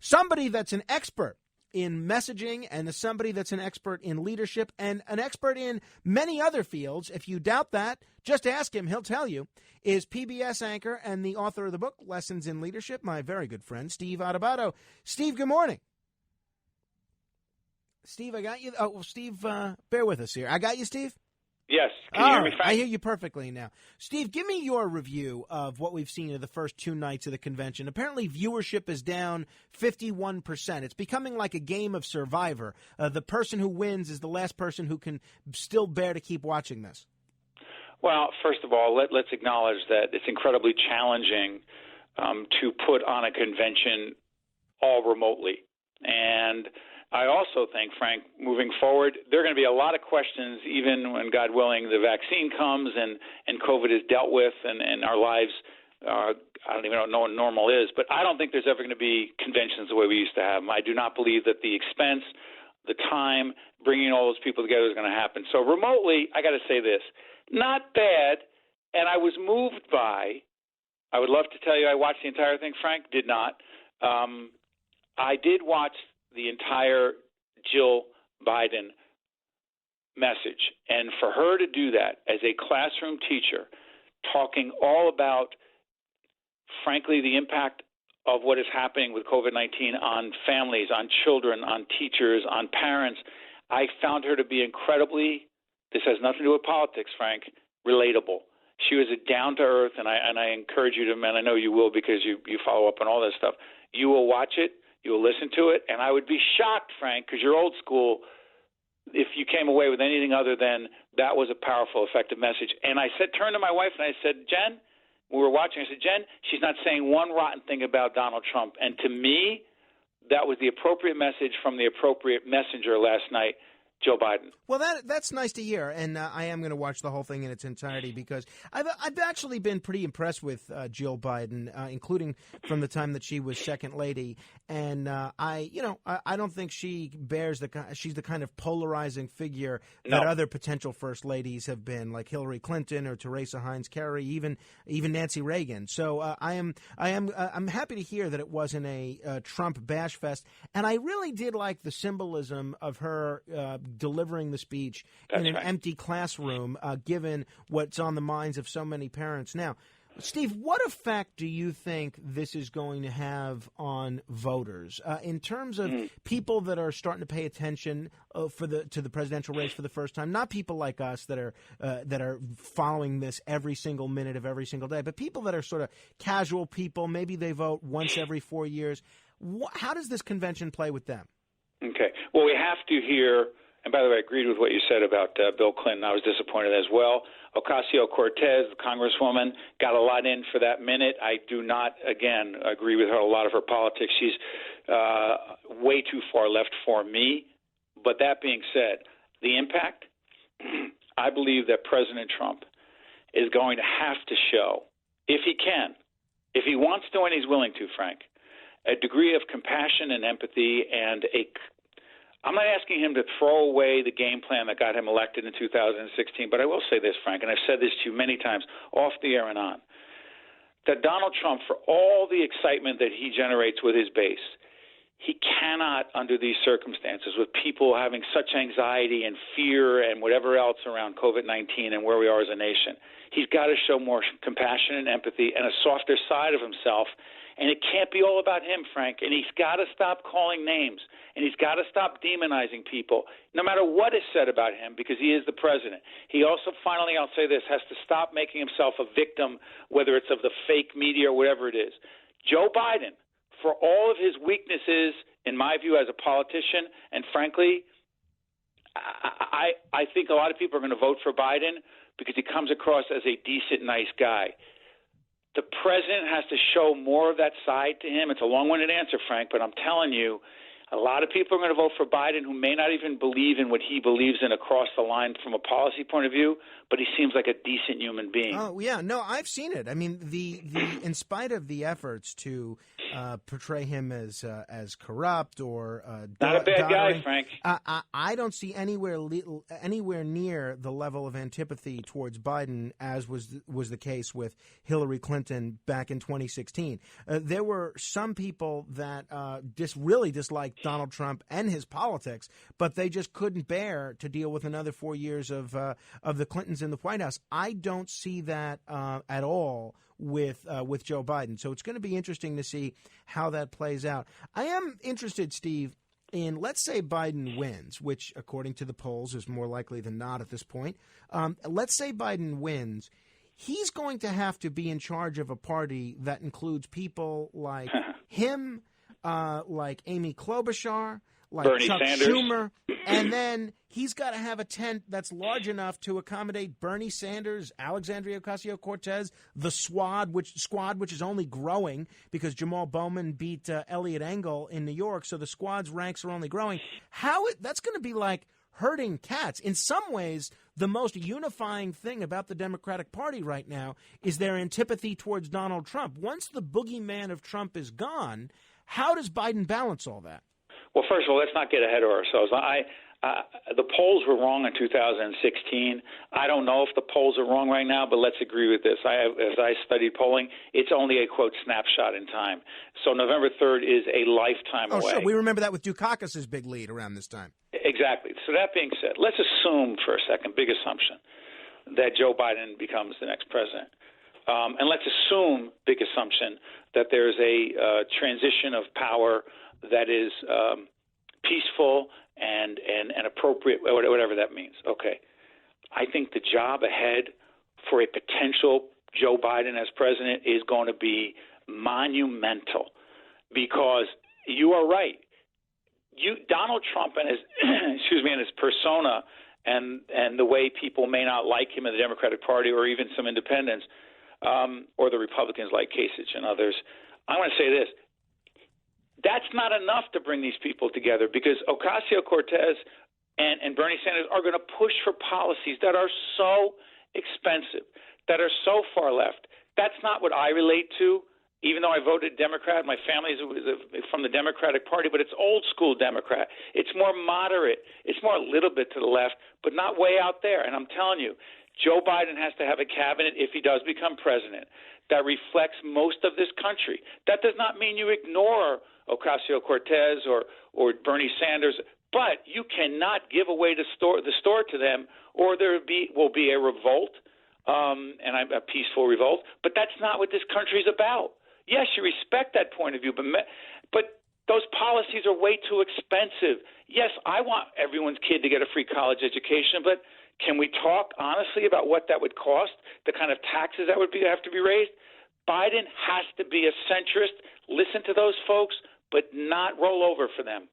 somebody that's an expert in messaging and somebody that's an expert in leadership and an expert in many other fields. If you doubt that, just ask him. He'll tell you. Is PBS anchor and the author of the book, Lessons in Leadership, my very good friend, Steve Adubato. Steve, good morning. Steve, I got you. Oh, well, Steve, bear with us here. I got you, Steve? Yes. Can you hear me, Frank? I hear you perfectly now. Steve, give me your review of what we've seen in the first 2 nights of the convention. Apparently, viewership is down 51%. It's becoming like a game of Survivor. The person who wins is the last person who can still bear to keep watching this. Well, first of all, let's acknowledge that it's incredibly challenging to put on a convention all remotely. And I also think, Frank, moving forward, there are going to be a lot of questions, even when, God willing, the vaccine comes and COVID is dealt with and our lives, I don't even know what normal is, but I don't think there's ever going to be conventions the way we used to have them. I do not believe that the expense, the time, bringing all those people together is going to happen. So remotely, I got to say this, not bad, and I was moved by, I would love to tell you I watched the entire thing, Frank, did not. I did watch the entire Jill Biden message. And for her to do that as a classroom teacher, talking all about, frankly, the impact of what is happening with COVID-19 on families, on children, on teachers, on parents, I found her to be incredibly, this has nothing to do with politics, Frank, relatable. She was a down-to-earth, and I encourage you to, and I know you will because you follow up on all this stuff. You will watch it. You will listen to it, and I would be shocked, Frank, because you're old school, if you came away with anything other than that was a powerful, effective message. And I turned to my wife and I said, Jen, we were watching, I said, Jen, she's not saying one rotten thing about Donald Trump. And to me, that was the appropriate message from the appropriate messenger last night, Joe Biden. Well, that's nice to hear, and I am going to watch the whole thing in its entirety because I've actually been pretty impressed with Jill Biden, including from the time that she was second lady. And I don't think she bears she's the kind of polarizing figure that other potential first ladies have been, like Hillary Clinton or Teresa Heinz Kerry, even Nancy Reagan. So I'm happy to hear that it wasn't a Trump bash fest, and I really did like the symbolism of her delivering the speech in an empty classroom, given what's on the minds of so many parents now. Steve, what effect do you think this is going to have on voters in terms of people that are starting to pay attention to the presidential race for the first time? Not people like us that are following this every single minute of every single day, but people that are sort of casual people. Maybe they vote once every 4 years. How does this convention play with them? Okay. Well, we have to hear. And by the way, I agreed with what you said about Bill Clinton. I was disappointed as well. Ocasio-Cortez, the congresswoman, got a lot in for that minute. I do not, again, agree with her, a lot of her politics. She's way too far left for me. But that being said, the impact, I believe that President Trump is going to have to show, if he can, if he wants to and he's willing to, Frank, a degree of compassion and empathy and I'm not asking him to throw away the game plan that got him elected in 2016, but I will say this, Frank, and I've said this to you many times, off the air and on, that Donald Trump, for all the excitement that he generates with his base, he cannot, under these circumstances, with people having such anxiety and fear and whatever else around COVID-19 and where we are as a nation, he's got to show more compassion and empathy and a softer side of himself. And it can't be all about him, Frank. And he's got to stop calling names. And he's got to stop demonizing people, no matter what is said about him, because he is the president. He also, finally, I'll say this, has to stop making himself a victim, whether it's of the fake media or whatever it is. Joe Biden, for all of his weaknesses, in my view, as a politician, and frankly, I think a lot of people are going to vote for Biden because he comes across as a decent, nice guy. The president has to show more of that side to him. It's a long-winded answer, Frank, but I'm telling you, A lot of people are going to vote for Biden who may not even believe in what he believes in across the line from a policy point of view, but he seems like a decent human being. Oh, yeah. No, I've seen it. I mean, the in spite of the efforts to portray him as corrupt or not a bad guy, Frank. I don't see anywhere near the level of antipathy towards Biden as was the case with Hillary Clinton back in 2016. There were some people that really disliked Donald Trump and his politics, but they just couldn't bear to deal with another 4 years of the Clintons in the White House. I don't see that at all with Joe Biden. So it's going to be interesting to see how that plays out. I am interested, Steve, in let's say Biden wins, which according to the polls is more likely than not at this point. Let's say Biden wins. He's going to have to be in charge of a party that includes people like him, like Amy Klobuchar, like Bernie Chuck Sanders. Schumer, and then he's got to have a tent that's large enough to accommodate Bernie Sanders, Alexandria Ocasio-Cortez, the squad, which is only growing because Jamal Bowman beat Elliot Engel in New York, so the squad's ranks are only growing. That's going to be like herding cats. In some ways, the most unifying thing about the Democratic Party right now is their antipathy towards Donald Trump. Once the boogeyman of Trump is gone, how does Biden balance all that? Well, first of all, let's not get ahead of ourselves. The polls were wrong in 2016. I don't know if the polls are wrong right now, but let's agree with this. As I studied polling, it's only a, quote, snapshot in time. So November 3rd is a lifetime away. Oh, sure. We remember that with Dukakis' big lead around this time. Exactly. So that being said, let's assume for a second, big assumption, that Joe Biden becomes the next president. And let's assume, big assumption, that there's a transition of power that is peaceful and appropriate, whatever that means. Okay. I think the job ahead for a potential Joe Biden as president is going to be monumental because you are right. Donald Trump and his and his persona and the way people may not like him in the Democratic Party or even some independents or the Republicans like Kasich and others. I want to say this. That's not enough to bring these people together because Ocasio-Cortez and Bernie Sanders are going to push for policies that are so expensive, that are so far left. That's not what I relate to, even though I voted Democrat. My family is from the Democratic Party, but it's old school Democrat. It's more moderate. It's more a little bit to the left, but not way out there. And I'm telling you, Joe Biden has to have a cabinet, if he does become president, that reflects most of this country. That does not mean you ignore Ocasio-Cortez or Bernie Sanders, but you cannot give away the store to them, or there will be a revolt, and a peaceful revolt. But that's not what this country is about. Yes, you respect that point of view, but those policies are way too expensive. Yes, I want everyone's kid to get a free college education, but can we talk honestly about what that would cost, the kind of taxes that would have to be raised? Biden has to be a centrist, listen to those folks, but not roll over for them.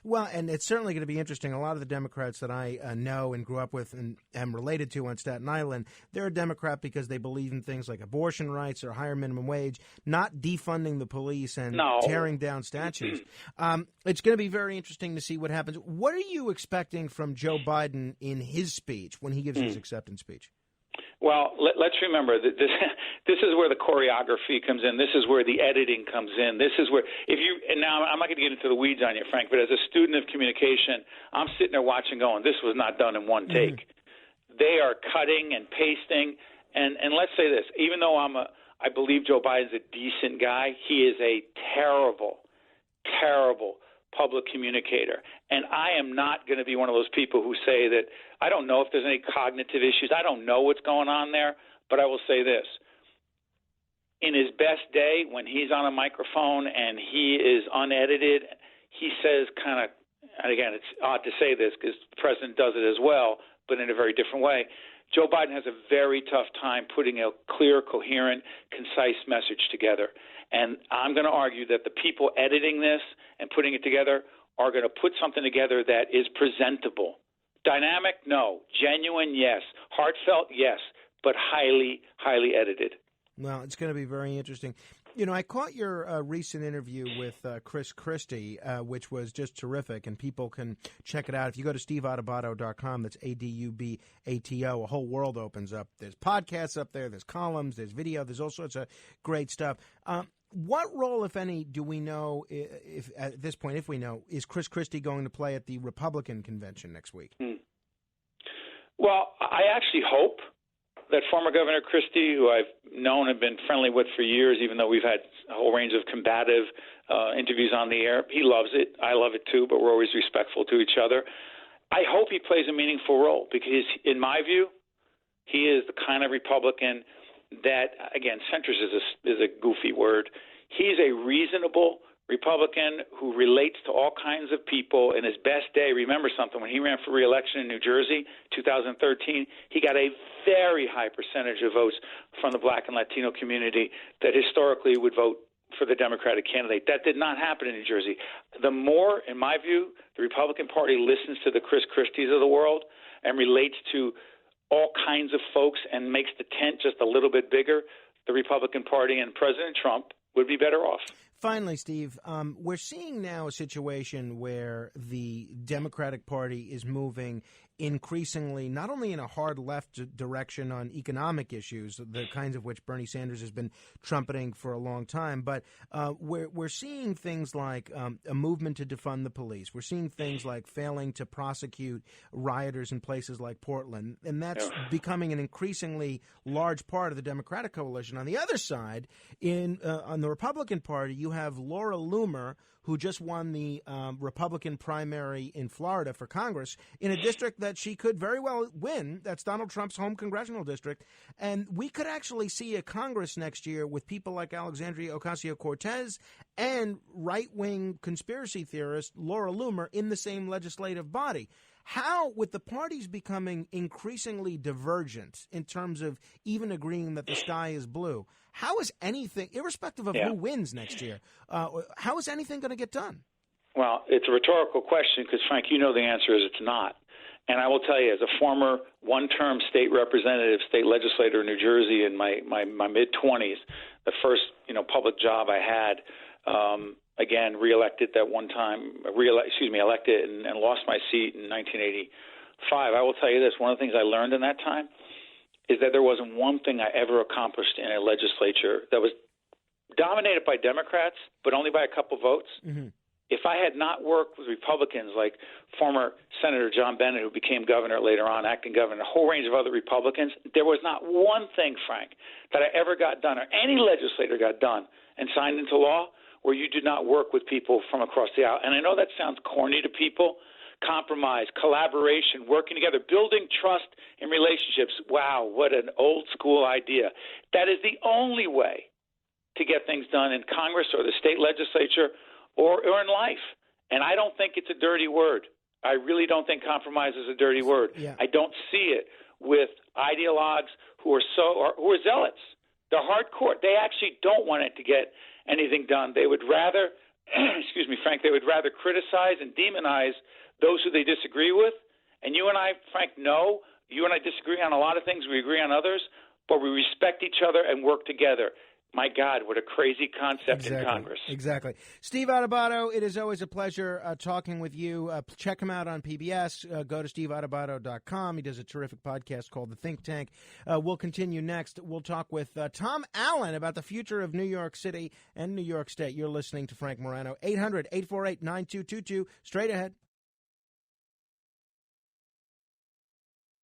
Well, and it's certainly going to be interesting. A lot of the Democrats that I know and grew up with and am related to on Staten Island, they're a Democrat because they believe in things like abortion rights or higher minimum wage, not defunding the police and tearing down statues. It's going to be very interesting to see what happens. What are you expecting from Joe Biden in his speech when he gives his acceptance speech? Well, let's remember that this is where the choreography comes in. This is where the editing comes in. This is where and now I'm not going to get into the weeds on you, Frank, but as a student of communication, I'm sitting there watching going, this was not done in one take. They are cutting and pasting. And let's say this, even though I believe Joe Biden's a decent guy, he is a terrible, terrible public communicator. And I am not going to be one of those people who say that I don't know if there's any cognitive issues. I don't know what's going on there, but I will say this. In his best day, when he's on a microphone and he is unedited, he says kind of, and again, it's odd to say this because the president does it as well, but in a very different way. Joe Biden has a very tough time putting a clear, coherent, concise message together. And I'm going to argue that the people editing this and putting it together are going to put something together that is presentable. Dynamic, no. Genuine, yes. Heartfelt, yes. But highly, highly edited. Well, it's going to be very interesting. You know, I caught your recent interview with Chris Christie, which was just terrific, and people can check it out. If you go to steveadubato.com, that's Adubato, a whole world opens up. There's podcasts up there, there's columns, there's video, there's all sorts of great stuff. What role, if any, do we know, if at this point, if we know, is Chris Christie going to play at the Republican convention next week? Well, I actually hope that former Governor Christie, who I've known and been friendly with for years, even though we've had a whole range of combative interviews on the air, he loves it. I love it too, but we're always respectful to each other. I hope he plays a meaningful role because, in my view, he is the kind of Republican that, again, centrist is a goofy word. He's a reasonable Republican who relates to all kinds of people. In his best day, remember something, when he ran for re-election in New Jersey, 2013, he got a very high percentage of votes from the Black and Latino community that historically would vote for the Democratic candidate. That did not happen in New Jersey. The more, in my view, the Republican Party listens to the Chris Christies of the world and relates to all kinds of folks and makes the tent just a little bit bigger, the Republican Party and President Trump would be better off. Finally, Steve, we're seeing now a situation where the Democratic Party is moving increasingly not only in a hard left direction on economic issues, the kinds of which Bernie Sanders has been trumpeting for a long time, but we're seeing things like a movement to defund the police. We're seeing things like failing to prosecute rioters in places like Portland, and that's becoming an increasingly large part of the Democratic coalition. On the other side, on the Republican Party, you have Laura Loomer, who just won the Republican primary in Florida for Congress in a district that she could very well win. That's Donald Trump's home congressional district. And we could actually see a Congress next year with people like Alexandria Ocasio-Cortez and right-wing conspiracy theorist Laura Loomer in the same legislative body. How, with the parties becoming increasingly divergent in terms of even agreeing that the sky is blue, how is anything, irrespective of who wins next year, how is anything going to get done? Well, it's a rhetorical question because, Frank, you know the answer is it's not. And I will tell you, as a former one-term state representative, state legislator in New Jersey in my mid-20s, the first public job I had, again, reelected that one time, elected and lost my seat in 1985. I will tell you this, one of the things I learned in that time is that there wasn't one thing I ever accomplished in a legislature that was dominated by Democrats, but only by a couple votes. Mm-hmm. If I had not worked with Republicans like former Senator John Bennett, who became governor later on, acting governor, a whole range of other Republicans, there was not one thing, Frank, that I ever got done or any legislator got done and signed into law where you did not work with people from across the aisle. And I know that sounds corny to people. Compromise, collaboration, working together, building trust in relationships. Wow, what an old school idea. That is the only way to get things done in Congress or the state legislature or in life. And I don't think it's a dirty word. I really don't think compromise is a dirty word. Yeah. I don't see it with ideologues who are zealots. They're hardcore. They actually don't want it to get anything done. They would rather, Frank, they would rather criticize and demonize those who they disagree with. And you and I, Frank, know you and I disagree on a lot of things. We agree on others, but we respect each other and work together. My God, what a crazy concept in Congress. Exactly. Steve Adubato, it is always a pleasure talking with you. Check him out on PBS. Go to steveadubato.com. He does a terrific podcast called The Think Tank. We'll continue next. We'll talk with Tom Allen about the future of New York City and New York State. You're listening to Frank Morano. 800-848-9222. Straight ahead.